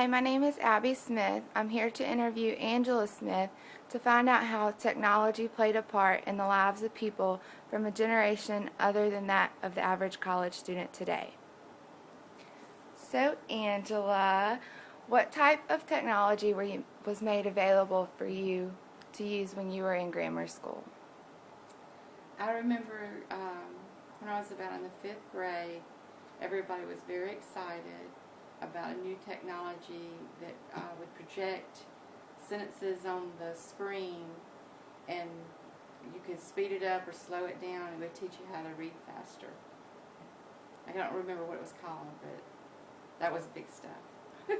Hi, my name is Abby Smith. I'm here to interview Angela Smith to find out how technology played a part in the lives of people from a generation other than that of the average college student today. So, Angela, what type of technology was made available for you to use when you were in grammar school? I remember when I was about in the 5th grade, everybody was very excited about a new technology that would project sentences on the screen, and you could speed it up or slow it down, and it would teach you how to read faster. I don't remember what it was called, but that was big stuff.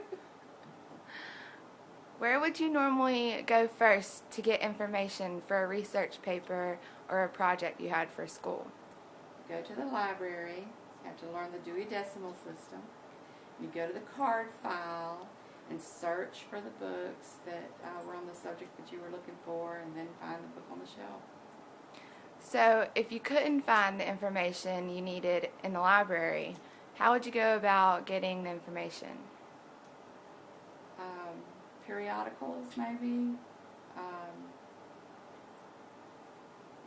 Where would you normally go first to get information for a research paper or a project you had for school? Go to the library, you have to learn the Dewey Decimal System. You go to the card file and search for the books that were on the subject that you were looking for, and then find the book on the shelf. So, if you couldn't find the information you needed in the library, how would you go about getting the information? Periodicals, maybe.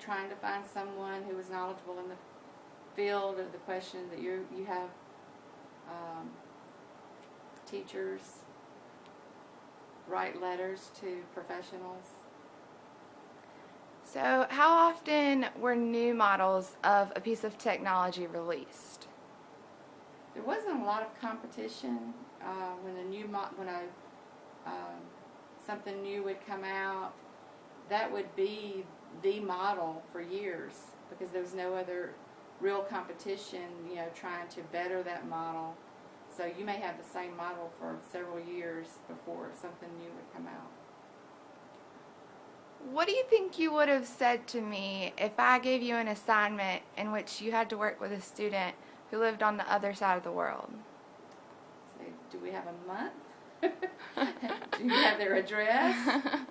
Trying to find someone who was knowledgeable in the field of the question that you have. Teachers write letters to professionals. So, how often were new models of a piece of technology released? There wasn't a lot of competition when something new would come out. That would be the model for years, because there was no other real competition, trying to better that model. So you may have the same model for several years before something new would come out. What do you think you would have said to me if I gave you an assignment in which you had to work with a student who lived on the other side of the world? So, do we have a month? Do you have their address?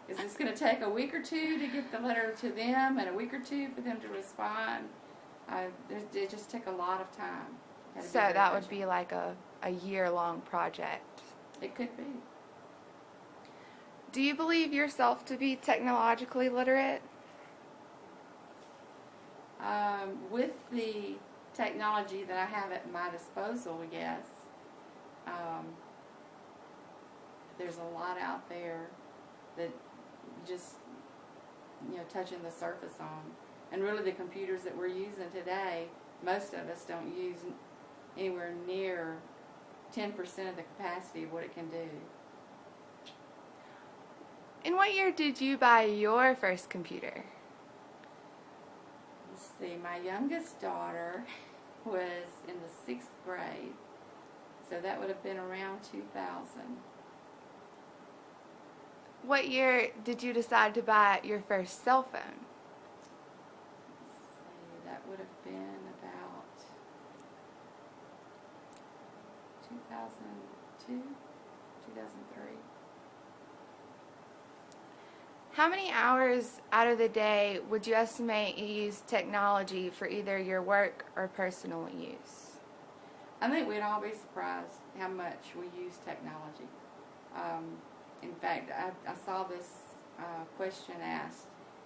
Is this going to take a week or two to get the letter to them, and a week or two for them to respond? It just took a lot of time. So that would be like a year-long project. It could be. Do you believe yourself to be technologically literate? With the technology that I have at my disposal, yes. There's a lot out there that just, touching the surface on. And really the computers that we're using today, most of us don't use anywhere near 10% of the capacity of what it can do. In what year did you buy your first computer? Let's see, my youngest daughter was in the 6th grade, so that would have been around 2000. What year did you decide to buy your first cell phone? Let's see, that would have been about 2002, 2003. How many hours out of the day would you estimate you use technology for either your work or personal use? I think we'd all be surprised how much we use technology. In fact, I saw this question asked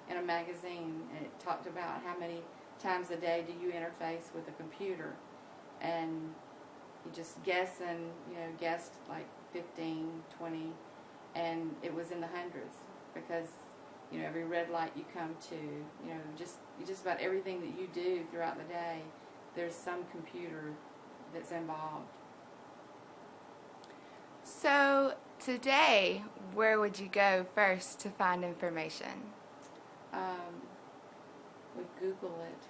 in a magazine, and it talked about how many times a day do you interface with a computer, and you just guessed like 15, 20, and it was in the hundreds, because every red light you come to, just about everything that you do throughout the day, there's some computer that's involved. So today, where would you go first to find information? We Google it.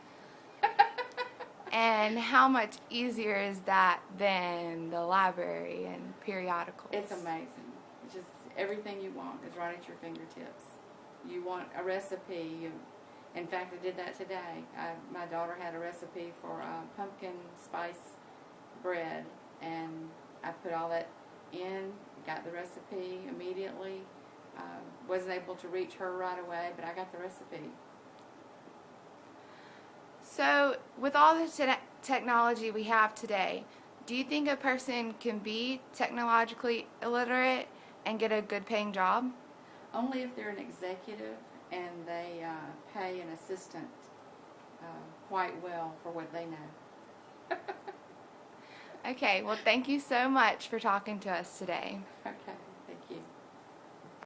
And how much easier is that than the library and periodicals? It's amazing. It's just everything you want is right at your fingertips. You want a recipe. In fact, I did that today. My daughter had a recipe for pumpkin spice bread, and I put all that in, got the recipe immediately. Wasn't able to reach her right away, but I got the recipe. So, with all the technology we have today, Do you think a person can be technologically illiterate and get a good paying job? Only if they're an executive and they pay an assistant quite well for what they know. Okay, well, thank you so much for talking to us today. Okay.